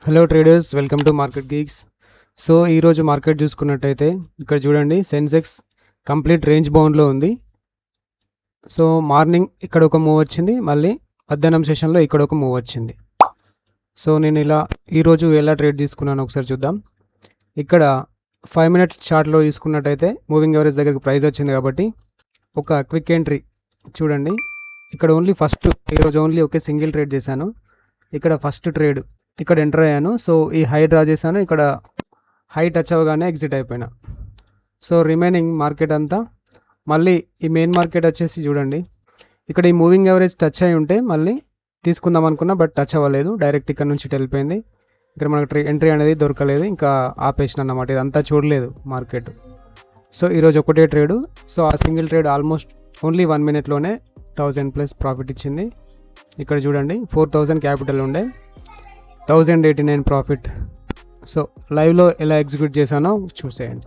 Hello traders, welcome to market Geeks. So ఈరోజు market చూసుకున్నట్టయితే ఇక్కడ చూడండి, సెన్సెక్స్ కంప్లీట్ రేంజ్ బౌండ్లో ఉంది. సో మార్నింగ్ ఇక్కడ ఒక మూవ్ వచ్చింది, మళ్ళీ మధ్యాహ్నం సెషన్లో ఇక్కడ ఒక మూవ్ వచ్చింది. సో నేను ఈరోజు ఎలా ట్రేడ్ తీసుకున్నాను ఒకసారి చూద్దాం. ఇక్కడ 5 మినిట్ చార్ట్లో తీసుకున్నట్టయితే మూవింగ్ యావరేజ్ దగ్గరికి ప్రైస్ వచ్చింది కాబట్టి ఒక క్విక్ ఎంట్రీ చూడండి. ఇక్కడ ఈరోజు ఓన్లీ ఒకే సింగిల్ ట్రేడ్ చేశాను. ఇక్కడ ఫస్ట్ ట్రేడ్ ఇక్కడ ఎంటర్ అయ్యాను. సో ఈ హై డ్రా చేశాను, ఇక్కడ హై టచ్ అవ్వగానే ఎగ్జిట్ అయిపోయినా. సో రిమైనింగ్ మార్కెట్ అంతా మళ్ళీ ఈ మెయిన్ మార్కెట్ వచ్చేసి చూడండి, ఇక్కడ ఈ మూవింగ్ యావరేజ్ టచ్ అయి ఉంటే మళ్ళీ తీసుకుందాం అనుకున్నా, బట్ టచ్ అవ్వలేదు, డైరెక్ట్ ఇక్కడ నుంచి వెళ్ళిపోయింది. ఇక్కడ మనకు ఎంట్రీ అనేది దొరకలేదు, ఇంకా ఆపేసిన అన్నమాట. ఇదంతా చూడలేదు మార్కెట్. సో ఈరోజు ఒకటే ట్రేడు. సో ఆ single trade almost only 1 మినిట్లోనే 1000+ profit ఇచ్చింది. ఇక్కడ చూడండి, 4000 క్యాపిటల్ ఉండే, 1089 ప్రాఫిట్. సో లైవ్లో ఎలా ఎగ్జిక్యూట్ చేశానో చూసేయండి.